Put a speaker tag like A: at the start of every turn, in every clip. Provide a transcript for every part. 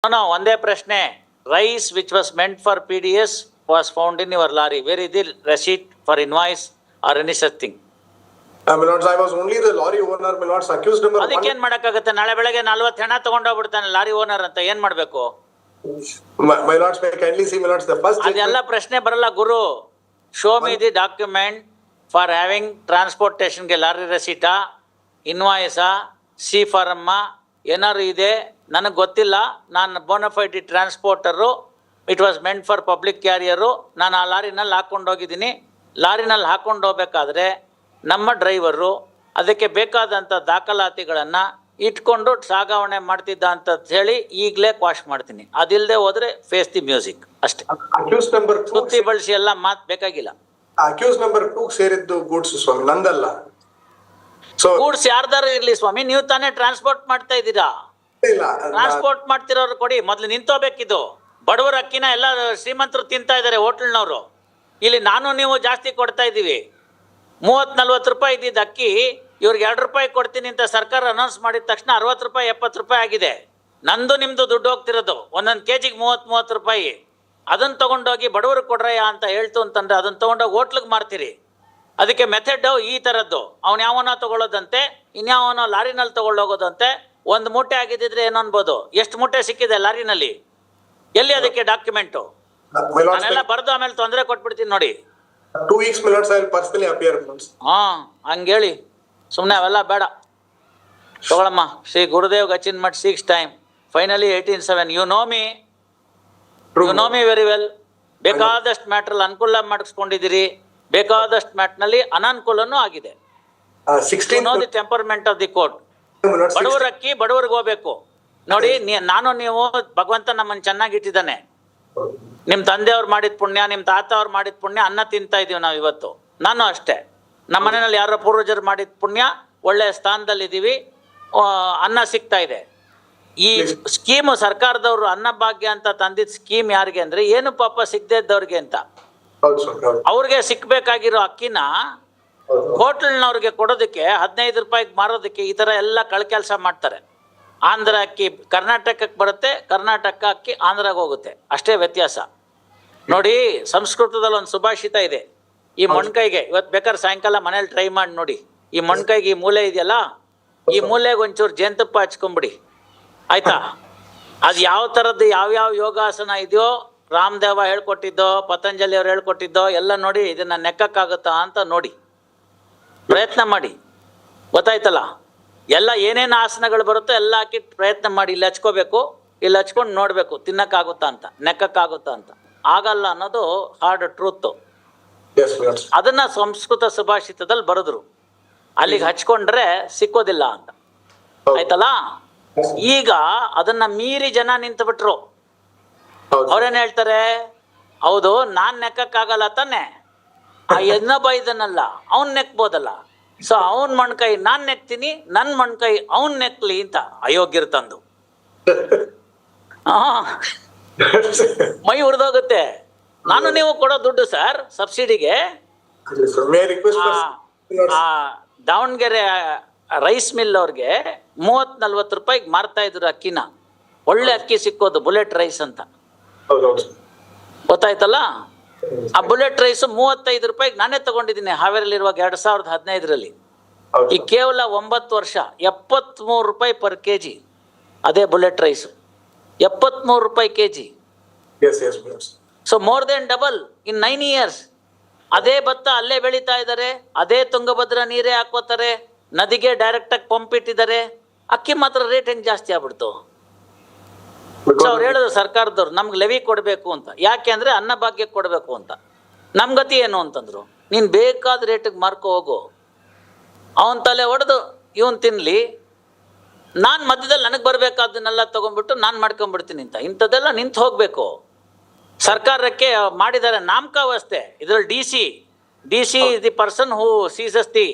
A: No, ಒಂದೇ ಪ್ರಶ್ನೆ. Rice which was meant for PDS was found in your lorry. Where is the receipt for invoice or any such thing?
B: My lords, I was only the lorry owner. My lords, accused number one.
A: ಅದಕ್ಕೆ ಏನ್ ಮಾಡಕ್ಕಾಗತ್ತೆ? ನಾಳೆ ಬೆಳಗ್ಗೆ 40 ಹೆಣ ತಗೊಂಡೋಗ್ಬಿಡ್ತಾನೆ lorry owner ಅಂತ ಏನ್ ಮಾಡ್ಬೇಕು?
B: My lords, may I kindly see, my lords, the first
A: ಅದೆಲ್ಲ ಪ್ರಶ್ನೆ ಬರಲ್ಲ ಗುರು. Show me the document for having transportation ಗೆ ಲಾರಿ ರೆಸಿಟಾ, ಇನ್ವಾಯ್ಸಾ, ಸಿ ಫಾರಮ್ಮ ಏನಾರು ಇದೆ ನನಗೆ ಗೊತ್ತಿಲ್ಲ. ನಾನು bona fide transporter, it was meant for public carrier. ನಾನು ಆ ಲಾರಿನಲ್ಲಿ ಹಾಕೊಂಡು ಹೋಗಿದ್ದೀನಿ. ಲಾರಿನಲ್ಲಿ ಹಾಕೊಂಡು ಹೋಗ್ಬೇಕಾದ್ರೆ ನಮ್ಮ ಡ್ರೈವರು ಅದಕ್ಕೆ ಬೇಕಾದಂಥ ದಾಖಲಾತಿಗಳನ್ನು ಇಟ್ಕೊಂಡು ಸಾಗಾವಣೆ ಮಾಡ್ತಿದ್ದ ಅಂತ ಹೇಳಿ ಈಗಲೇ ಕ್ವಾಶ್ ಮಾಡ್ತೀನಿ. ಅದಿಲ್ಲದೆ ಹೋದ್ರೆ ಫೇಸ್ ದಿ ಮ್ಯೂಸಿಕ್ ಅಷ್ಟೇ.
B: accused number 2
A: ಸುತ್ತಿ ಬಳಸಿ ಎಲ್ಲ ಮಾತು ಬೇಕಾಗಿಲ್ಲ.
B: accused number 2 ಸೇರಿದ್ದು ಗೂಡ್ಸ್ ಸ್ವಾಮಿ, ನಂದಲ್ಲ. ಸೊ
A: ಗೂಡ್ಸ್ ಯಾರ್ದಾರು ಇರ್ಲಿ ಸ್ವಾಮಿ, ನೀವು ತಾನೇ ಟ್ರಾನ್ಸ್ಪೋರ್ಟ್ ಮಾಡ್ತಾ ಇದ್ದೀರಾ.
B: ಇಲ್ಲ,
A: ಟ್ರಾನ್ಸ್ಪೋರ್ಟ್ ಮಾಡ್ತಿರೋರು ಕೊಡಿ. ಮೊದ್ಲು ನಿಂತೋಬೇಕಿದು. ಬಡವರ ಅಕ್ಕಿನ ಎಲ್ಲ ಶ್ರೀಮಂತರು ತಿಂತಾ ಇದ್ದಾರೆ ಹೋಟೆಲ್ನವರು. ಇಲ್ಲಿ ನಾನು ನೀವು ಜಾಸ್ತಿ ಕೊಡ್ತಾ ಇದ್ದೀವಿ. 30-40 ರೂಪಾಯಿ ಇದ್ದಿದ್ದು ಅಕ್ಕಿ ಇವ್ರಿಗೆ 2 ರೂಪಾಯಿ ಕೊಡ್ತೀನಿ ಅಂತ ಸರ್ಕಾರ ಅನೌನ್ಸ್ ಮಾಡಿದ ತಕ್ಷಣ 60 ರೂಪಾಯಿ 70 ರೂಪಾಯಿ ಆಗಿದೆ. ನಂದು ನಿಮ್ದು ದುಡ್ಡು ಹೋಗ್ತಿರೋದು. ಒಂದೊಂದು ಕೆಜಿಗೆ 30 ರೂಪಾಯಿ. ಅದನ್ನು ತಗೊಂಡೋಗಿ ಬಡವರು ಕೊಡ್ರಯ್ಯ ಅಂತ ಹೇಳ್ತು ಅಂತಂದ್ರೆ ಅದನ್ನು ತಗೊಂಡೋಗಿ ಹೋಟ್ಲಿಗೆ ಮಾರ್ತೀರಿ. ಅದಕ್ಕೆ ಮೆಥಡ್ ಈ ಥರದ್ದು. ಅವ್ನು ಯಾವನೋ ತಗೊಳ್ಳೋದಂತೆ, ಇನ್ಯಾವನೋ ಲಾರಿನಲ್ಲಿ ತಗೊಳ್ಳೋಗೋದಂತೆ. ಒಂದು ಮೂಟೆ ಆಗಿದ್ದಿದ್ರೆ ಏನು ಅನ್ಬೋದು? ಎಷ್ಟು ಮೂಟೆ ಸಿಕ್ಕಿದೆ ಲಾರಿನಲ್ಲಿ? ಎಲ್ಲಿ ಅದಕ್ಕೆ ಡಾಕ್ಯುಮೆಂಟು?
B: my lords,
A: ನಾನೆಲ್ಲ ಬರೆದು ಆಮೇಲೆ ತೊಂದರೆ ಕೊಟ್ಬಿಡ್ತೀನಿ ನೋಡಿ.
B: 2 weeks, my lords, I will personally appear.
A: ಹಂಗೇಳಿ ಸುಮ್ಮನೆ ಅವೆಲ್ಲ ಬೇಡ. ತಗೊಳಮ್ಮ. ಶ್ರೀ ಗುರುದೇವ್ ಗಚಿನ್ ಮಠ್ 6 time finally 18/7. You know me very well. ಬೇಕಾದಷ್ಟು ಮ್ಯಾಟ್ರಲ್ಲಿ ಅನುಕೂಲ ಮಾಡಿಸ್ಕೊಂಡಿದ್ದೀರಿ, ಬೇಕಾದಷ್ಟು ಮ್ಯಾಟ್ನಲ್ಲಿ ಅನಾನುಕೂಲನೂ ಆಗಿದೆ.
B: 16
A: know the temperament of the court.
B: my lords,
A: ಬಡವರ ಅಕ್ಕಿ ಬಡವರಿಗೆ ಹೋಗ್ಬೇಕು ನೋಡಿ. ನಾನು ನೀವು ಭಗವಂತ ನಮ್ಮನ್ನು ಚೆನ್ನಾಗಿ ಇಟ್ಟಿದ್ದಾನೆ. ನಿಮ್ಮ ತಂದೆಯವ್ರು ಮಾಡಿದ ಪುಣ್ಯ, ನಿಮ್ಮ ತಾತ ಅವ್ರು ಮಾಡಿದ ಪುಣ್ಯ ಅನ್ನ ತಿಂತಾ ಇದೀವಿ ನಾವು ಇವತ್ತು. ನಾನು ಅಷ್ಟೇ. ನಮ್ಮ ಮನೆಯಲ್ಲಿ ಯಾರೋ ಪೂರ್ವಜರು ಮಾಡಿದ ಪುಣ್ಯ ಒಳ್ಳೆಯ ಸ್ಥಾನದಲ್ಲಿದ್ದೀವಿ. ಅನ್ನ ಸಿಗ್ತಾ ಇದೆ. ಈ ಸ್ಕೀಮು ಸರ್ಕಾರದವರು ಅನ್ನಭಾಗ್ಯ ಅಂತ ತಂದಿದ್ದ ಸ್ಕೀಮ್ ಯಾರಿಗೆ ಅಂದರೆ ಏನು ಪಾಪ ಸಿಗದೆ ಇದ್ದವ್ರಿಗೆ ಅಂತ.
B: ಹೌದು ಸ್ವಾಮಿ, ಹೌದು.
A: ಅವ್ರಿಗೆ ಸಿಕ್ಬೇಕಾಗಿರೋ ಅಕ್ಕಿನ ಹೋಟೆಲ್ನವ್ರಿಗೆ ಕೊಡೋದಕ್ಕೆ 15 ರೂಪಾಯಿಗೆ ಮಾರೋದಕ್ಕೆ ಈ ಥರ ಎಲ್ಲ ಕಳ್ಕೆಲ್ಸ ಮಾಡ್ತಾರೆ. ಆಂಧ್ರ ಅಕ್ಕಿ ಕರ್ನಾಟಕಕ್ಕೆ ಬರುತ್ತೆ, ಕರ್ನಾಟಕ ಅಕ್ಕಿ ಆಂಧ್ರಾಗ ಹೋಗುತ್ತೆ, ಅಷ್ಟೇ ವ್ಯತ್ಯಾಸ. ನೋಡಿ, ಸಂಸ್ಕೃತದಲ್ಲಿ ಒಂದು ಸುಭಾಷಿತ ಇದೆ. ಈ ಮೊಣ್ಕೈಗೆ ಇವತ್ತು ಬೇಕಾದ್ರೆ ಸಾಯಂಕಾಲ ಮನೇಲಿ ಟ್ರೈ ಮಾಡಿ ನೋಡಿ. ಈ ಮೊಣ್ಕೈಗೆ ಈ ಮೂಲೆ ಇದೆಯಲ್ಲ, ಈ ಮೂಲೆಗೆ ಒಂಚೂರು ಜೇನುತುಪ್ಪ ಹಚ್ಕೊಂಬಿಡಿ, ಆಯ್ತಾ? ಅದು ಯಾವ ಥರದ್ದು ಯಾವ್ಯಾವ ಯೋಗಾಸನ ಇದೆಯೋ, ರಾಮದೇವ ಹೇಳ್ಕೊಟ್ಟಿದ್ದೋ, ಪತಂಜಲಿ ಅವ್ರು ಹೇಳ್ಕೊಟ್ಟಿದ್ದೋ ಎಲ್ಲ ನೋಡಿ. ಇದನ್ನು ನೆಕ್ಕಕ್ಕಾಗುತ್ತಾ ಅಂತ ನೋಡಿ, ಪ್ರಯತ್ನ ಮಾಡಿ. ಗೊತ್ತಾಯ್ತಲ್ಲ? ಎಲ್ಲ ಏನೇನು ಆಸನಗಳು ಬರುತ್ತೋ ಎಲ್ಲ ಹಾಕಿ ಪ್ರಯತ್ನ ಮಾಡಿ. ಇಲ್ಲಿ ಹಚ್ಕೋಬೇಕು, ಇಲ್ಲಿ ಹಚ್ಕೊಂಡು ನೋಡಬೇಕು ತಿನ್ನಕ್ಕಾಗುತ್ತಾ ಅಂತ, ನೆಕ್ಕಕ್ಕಾಗುತ್ತಾ ಅಂತ. ಆಗಲ್ಲ ಅನ್ನೋದು hard truth.
B: Yes, my lords.
A: ಅದನ್ನ ಸಂಸ್ಕೃತ ಸುಭಾಷಿತದಲ್ಲಿ ಬರೆದ್ರು. ಅಲ್ಲಿಗೆ ಹಚ್ಕೊಂಡ್ರೆ ಸಿಕ್ಕೋದಿಲ್ಲ ಅಂತ. ಆಯ್ತಲ್ಲ? ಈಗ ಅದನ್ನ ಮೀರಿ ಜನ ನಿಂತು ಬಿಟ್ರು.
B: ಹೌದು.
A: ಅವ್ರೇನ್ ಹೇಳ್ತಾರೆ? ಹೌದು, ನಾನ್ ನೆಕ್ಕಕ್ಕಾಗಲ್ಲ ತಾನೆ, ಆ ಇನ್ನೊಬ್ಬ ಇದನ್ನಲ್ಲ ಅವ್ನ್ ನೆಕ್ಬೋದಲ್ಲ, ಸೊ ಅವನ್ ಮಣ್ಕೈ ನಾನ್ ನೆಕ್ತೀನಿ, ನನ್ ಮಣ್ಕೈ ಅವನ್ ನೆಕ್ಲಿ ಅಂತ ಅಯೋಗ್ಯರು ತಂದು ಮೈ ಉರಿದೋಗುತ್ತೆ. ನಾನು ನೀವು ಕೊಡೋ ದುಡ್ಡು ಸರ್ ಸಬ್ಸಿಡಿಗೆ.
B: May I request for, my lords?
A: Davanagere rice mill ಅವ್ರಿಗೆ 30-40 ರೂಪಾಯಿಗೆ ಮಾರ್ತಾ ಇದ್ರು ಅಕ್ಕಿನ. ಒಳ್ಳೆ ಅಕ್ಕಿ ಸಿಕ್ಕೋದು, ಬುಲೆಟ್ ರೈಸ್ ಅಂತ.
B: ಹೌದು, ಹೌದು.
A: ಗೊತ್ತಾಯ್ತಲ್ಲ? ಆ ಬುಲೆಟ್ ರೈಸ್ 35 ರೂಪಾಯಿಗೆ ನಾನೇ ತಗೊಂಡಿದ್ದೀನಿ ಹಾವೇರಿಲಿರುವಾಗ 2015ರಲ್ಲಿ.
B: ಹೌದು.
A: ಈ ಕೇವಲ 9 ವರ್ಷ 73 ರೂಪಾಯಿ ಪರ್ kg. ಅದೇ ಬುಲೆಟ್ ರೈಸ್ 73 ರೂಪಾಯಿ kg.
B: Yes, yes, my lords.
A: So more than double in 9 years. ಅದೇ ಭತ್ತ ಅಲ್ಲೇ ಬೆಳೀತಾ ಇದ್ದಾರೆ, ಅದೇ ತುಂಗಭದ್ರಾ ನೀರೇ ಹಾಕೋತಾರೆ, ನದಿಗೆ ಡೈರೆಕ್ಟಾಗಿ ಪಂಪ್ ಇಟ್ಟಿದ್ದಾರೆ. ಅಕ್ಕಿ ಮಾತ್ರ ರೇಟ್ ಹೆಂಗೆ ಜಾಸ್ತಿ ಆಗ್ಬಿಡ್ತು? ಸೊ ಅವ್ರು ಹೇಳಿದ್ರು ಸರ್ಕಾರದವ್ರು ನಮ್ಗೆ ಲೆವಿ ಕೊಡಬೇಕು ಅಂತ. ಯಾಕೆ ಅಂದರೆ ಅನ್ನಭಾಗ್ಯಕ್ಕೆ ಕೊಡಬೇಕು ಅಂತ. ನಮ್ಮ ಗತಿ ಏನು ಅಂತಂದ್ರು, ನೀನು ಬೇಕಾದ ರೇಟಿಗೆ ಮಾರ್ಕೊ ಹೋಗು, ಅವನ ತಲೆ ಹೊಡೆದು ಇವನು ತಿನ್ನಲಿ, ನಾನು ಮಧ್ಯದಲ್ಲಿ ನನಗೆ ಬರಬೇಕಾದನ್ನೆಲ್ಲ ತೊಗೊಂಡ್ಬಿಟ್ಟು ನಾನು ಮಾಡ್ಕೊಂಡ್ಬಿಡ್ತೀನಿ ಅಂತ. ಇಂಥದ್ದೆಲ್ಲ ನಿಂತು ಹೋಗಬೇಕು. ಸರ್ಕಾರಕ್ಕೆ ಮಾಡಿದ್ದಾರೆ ನಾಮಕಾವಸ್ಥೆ. ಇದರಲ್ಲಿ D C is the person who seizes the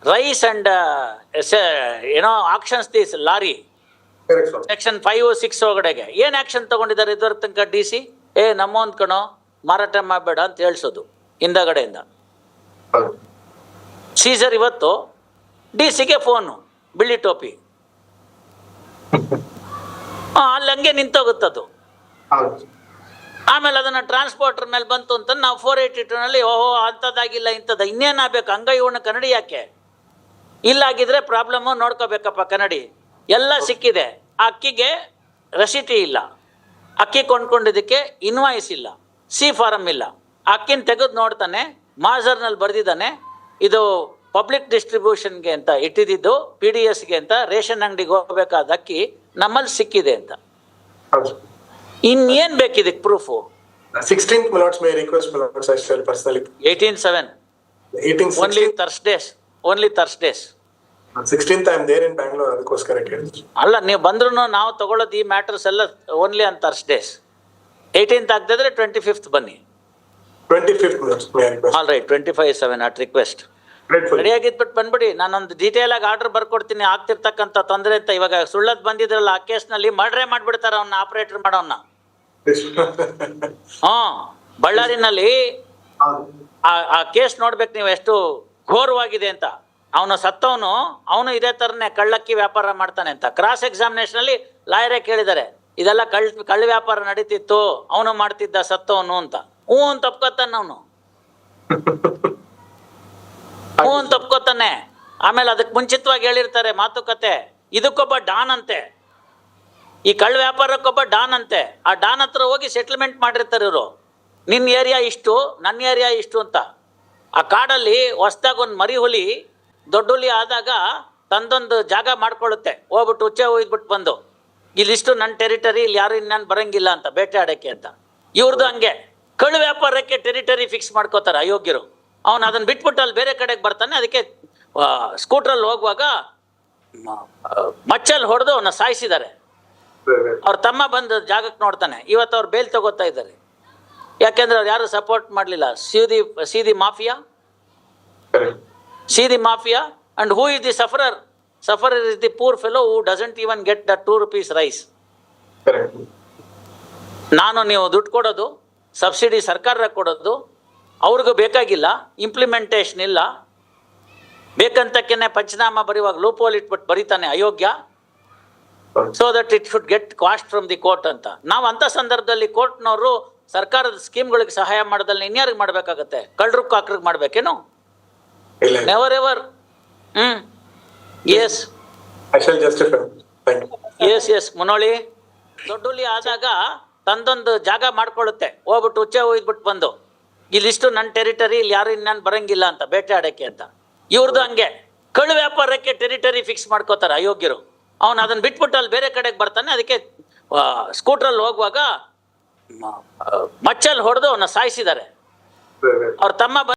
A: rice and auctions this lorry.
B: Correct, sir.
A: Section 506 ಒಳಗಡೆಗೆ ಏನು ಆಕ್ಷನ್ ತಗೊಂಡಿದ್ದಾರೆ ಇದುವರೆಗೆ ತನಕ? ಡಿ ಸಿ ನಮ್ಮೊಂದು ಕಣೋ ಮಾರಾಟ ಮಾಡಬೇಡ ಅಂತ ಹೇಳ್ಸೋದು ಹಿಂದಗಡೆಯಿಂದ.
B: ಹೌದು.
A: ಸೀಸರ್ ಇವತ್ತು ಡಿ ಸಿಗೆ ಫೋನು, ಬಿಳಿ ಟೋಪಿ. ಅಲ್ಲಿ ಹಂಗೆ ನಿಂತೋಗುತ್ತದು.
B: ಹೌದು.
A: ಆಮೇಲೆ ಅದನ್ನ ಟ್ರಾನ್ಸ್ಪೋರ್ಟರ್ ಮೇಲೆ ಬಂತು ಅಂತ ನಾವು 482ನಲ್ಲಿ ಓಹೋ ಅಂಥದ್ದಾಗಿಲ್ಲ ಇಂಥದ್ದು ಇನ್ನೇನಾಗಬೇಕು ಹಂಗ ಇವನು ಕನ್ನಡಿ ಯಾಕೆ ಇಲ್ಲಾಗಿದ್ರೆ ಪ್ರಾಬ್ಲಮ್ಮು ನೋಡ್ಕೋಬೇಕಪ್ಪ ಕನ್ನಡಿ ಎಲ್ಲ ಸಿಕ್ಕಿದೆ. ಆ ಅಕ್ಕಿಗೆ ರಸೀಟಿ ಇಲ್ಲ, ಅಕ್ಕಿ ಕೊಂಡ್ಕೊಂಡಿದ್ದಕ್ಕೆ ಇನ್ವಾಯ್ಸ್ ಇಲ್ಲ, ಸಿ ಫಾರಮ್ ಇಲ್ಲ. ಅಕ್ಕಿನ ತೆಗೆದು ನೋಡ್ತಾನೆ, ಮಾಜರ್ನಲ್ಲಿ ಬರೆದಿದ್ದಾನೆ ಇದು ಪಬ್ಲಿಕ್ ಡಿಸ್ಟ್ರಿಬ್ಯೂಷನ್ಗೆ ಅಂತ ಇಟ್ಟಿದ್ದು PDSಗೆ ಅಂತ ರೇಷನ್ ಅಂಗಡಿಗೆ ಹೋಗ್ಬೇಕಾದ ಅಕ್ಕಿ ನಮ್ಮಲ್ಲಿ ಸಿಕ್ಕಿದೆ ಅಂತ. ಇನ್ನೇನ್ ಬೇಕಿದಕ್ಕೆ proof?
B: 16th Milords, may I request Milords, I shall personally.
A: 18/7.
B: 18/6.
A: Only Thursdays.
B: 16th I am there in Bangalore, ಅದಕ್ಕೋಸ್ಕರ ಕೇಳಿದ್ರು.
A: ಅಲ್ಲ ನೀವು ಬಂದ್ರು ನಾವು ತಗೊಳ್ಳೋದು ಈ ಮ್ಯಾಟರ್ಸ್ ಎಲ್ಲ only on Thursdays. 18th ಆಗದಿದ್ರೆ 25th ಬನ್ನಿ.
B: 25th Milords, may I request.
A: All right 25/7 at request.
B: Grateful.
A: ರೆಡಿಯಾಗಿದ್ಬಿಟ್ಟು ಬಂದ್ಬಿಡಿ, ನಾನೊಂದು ಡೀಟೇಲ್ ಆಗಿ ಆರ್ಡರ್ ಬರ್ಕೊಡ್ತೀನಿ ಆಗ್ತಿರ್ತಕ್ಕಂಥ ತೊಂದರೆ ಅಂತ. ಇವಾಗ ಸುಳ್ಳದ್ ಬಂದಿದ್ರಲ್ಲ ಆ ಕೇಸ್ನಲ್ಲಿ ಮರ್ಡ್ರೇ ಮಾಡ್ಬಿಡ್ತಾರ ಅವನ್ನ, ಆಪರೇಟರ್ ಮಾಡೋನ್ನ. ಬಳ್ಳಾರಿನಲ್ಲಿ ಆ ಕೇಸ್ ನೋಡ್ಬೇಕು ನೀವು ಎಷ್ಟು ಘೋರವಾಗಿದೆ ಅಂತ. ಅವನು ಸತ್ತವನು, ಅವನು ಇದೇ ತರನೇ ಕಳ್ಳಕ್ಕಿ ವ್ಯಾಪಾರ ಮಾಡ್ತಾನೆ ಅಂತ. ಕ್ರಾಸ್ ಎಕ್ಸಾಮಿನೇಷನ್ ಅಲ್ಲಿ ಲಾಯರೇ ಕೇಳಿದ್ದಾರೆ ಇದೆಲ್ಲ ಕಳ್ಳ ವ್ಯಾಪಾರ ನಡೀತಿತ್ತು, ಅವನು ಮಾಡ್ತಿದ್ದ ಸತ್ತವನು ಅಂತ. ಅಂತ ತಪ್ಕೋತಾನೆ ಅವನು, ಅಂತ ತಪ್ಕೋತಾನೆ. ಆಮೇಲೆ ಅದಕ್ಕೆ ಮುಂಚಿತವಾಗಿ ಹೇಳಿರ್ತಾರೆ ಮಾತುಕತೆ, ಇದಕ್ಕೊಬ್ಬ ಡಾನ್ ಅಂತೆ, ಈ ಕಳ್ಳ ವ್ಯಾಪಾರಕ್ಕೊಬ್ಬ ಡಾನ್ ಅಂತೆ. ಆ ಡಾನ್ ಹತ್ರ ಹೋಗಿ ಸೆಟಲ್ಮೆಂಟ್ ಮಾಡಿರ್ತಾರೆ ಇವರು, ನಿನ್ನ ಏರಿಯಾ ಇಷ್ಟು ನನ್ನ ಏರಿಯಾ ಇಷ್ಟು ಅಂತ. ಆ ಕಾಡಲ್ಲಿ ಹೊಸ್ದಾಗ ಒಂದು ಮರಿ ಹುಲಿ ದೊಡ್ಡ ಹುಲಿ ಆದಾಗ ತಂದೊಂದು ಜಾಗ ಮಾಡ್ಕೊಳ್ಳುತ್ತೆ, ಹೋಗ್ಬಿಟ್ಟು ಉಚ್ಚೆ ಹೋಗ್ಬಿಟ್ಟು ಬಂದು ಇಲ್ಲಿಷ್ಟು ನನ್ನ ಟೆರಿಟರಿ, ಇಲ್ಲಿ ಯಾರು ಇನ್ನೇನು ಬರಂಗಿಲ್ಲ ಅಂತ ಬೇಟೆ ಆಡೋಕ್ಕೆ ಅಂತ. ಇವ್ರದ್ದು ಹಂಗೆ ಕಳ್ಳ ವ್ಯಾಪಾರಕ್ಕೆ ಟೆರಿಟರಿ ಫಿಕ್ಸ್ ಮಾಡ್ಕೋತಾರೆ ಅಯೋಗ್ಯರು. ಅವನು ಅದನ್ನು ಬಿಟ್ಬಿಟ್ಟು ಅಲ್ಲಿ ಬೇರೆ ಕಡೆಗೆ ಬರ್ತಾನೆ. ಅದಕ್ಕೆ ಸ್ಕೂಟ್ರಲ್ಲಿ ಹೋಗುವಾಗ ಮಚ್ಚಲ್ಲಿ ಹೊಡೆದು ಅವನ್ನ ಸಾಯಿಸಿದ್ದಾರೆ. ಅವ್ರ ತಮ್ಮ ಬಂದು ಜಾಗಕ್ಕೆ ನೋಡ್ತಾನೆ. ಇವತ್ತು ಅವ್ರು ಬೇಲ್ ತಗೋತಾ ಇದ್ದಾರೆ, ಯಾಕೆಂದ್ರೆ ಅವ್ರು ಯಾರು ಸಪೋರ್ಟ್ ಮಾಡಲಿಲ್ಲ. See the mafia, and who is the sufferer? Sufferer is the poor fellow who doesn't even get the 2 rupees rice. ನಾನು ನೀವು ದುಡ್ಡು ಕೊಡೋದು, ಸಬ್ಸಿಡಿ ಸರ್ಕಾರ ಕೊಡೋದು, ಅವ್ರಿಗೂ ಬೇಕಾಗಿಲ್ಲ, ಇಂಪ್ಲಿಮೆಂಟೇಷನ್ ಇಲ್ಲ, ಬೇಕಂತಕ್ಕೇನೆ ಪಂಚನಾಮ ಬರೆಯುವಾಗ ಲೂಪೋಲ್ ಇಟ್ಬಿಟ್ಟು ಬರೀತಾನೆ ಅಯೋಗ್ಯ. So that it should get cost from the court ಅಂತ. ನಾವು ಅಂಥ ಸಂದರ್ಭದಲ್ಲಿ ಕೋರ್ಟ್ನವರು ಸರ್ಕಾರದ ಸ್ಕೀಮ್ಗಳಿಗೆ ಸಹಾಯ ಮಾಡೋದಲ್ಲಿ ಇನ್ಯಾರಿಗೆ ಮಾಡಬೇಕಾಗತ್ತೆ? ಕಳ್ಳರು ಕಾಕ್ರಿಗೆ ಮಾಡಬೇಕೇನು? Never ever. S S Munoli ದೊಡ್ಡ ಹುಲಿ ಆದಾಗ ತಂದೊಂದು ಜಾಗ ಮಾಡ್ಕೊಳ್ಳುತ್ತೆ, ಹೋಗ್ಬಿಟ್ಟು ಉಚ್ಚೆ ಹೋಗ್ಬಿಟ್ಟು ಬಂದು ಇಲ್ಲಿಷ್ಟು ನನ್ನ ಟೆರಿಟರಿ, ಇಲ್ಲಿ ಯಾರು ಇನ್ನೇನು ಬರಂಗಿಲ್ಲ ಅಂತ ಬೇಟೆ ಆಡೋಕ್ಕೆ ಅಂತ. ಇವ್ರದ್ದು ಹಂಗೆ ಕಳ್ಳ ವ್ಯಾಪಾರಕ್ಕೆ ಟೆರಿಟರಿ ಫಿಕ್ಸ್ ಮಾಡ್ಕೋತಾರೆ ಅಯೋಗ್ಯರು. ಅವನು ಅದನ್ನು ಬಿಟ್ಬಿಟ್ಟು ಅಲ್ಲಿ ಬೇರೆ ಕಡೆಗೆ ಬರ್ತಾನೆ. ಅದಕ್ಕೆ ಸ್ಕೂಟ್ರಲ್ಲಿ ಹೋಗುವಾಗ ಮಚ್ಚಲ್ಲಿ ಹೊಡೆದು ಅವನ್ನ ಸಾಯಿಸಿದ್ದಾರೆ. ಅವ್ರ ತಮ್ಮ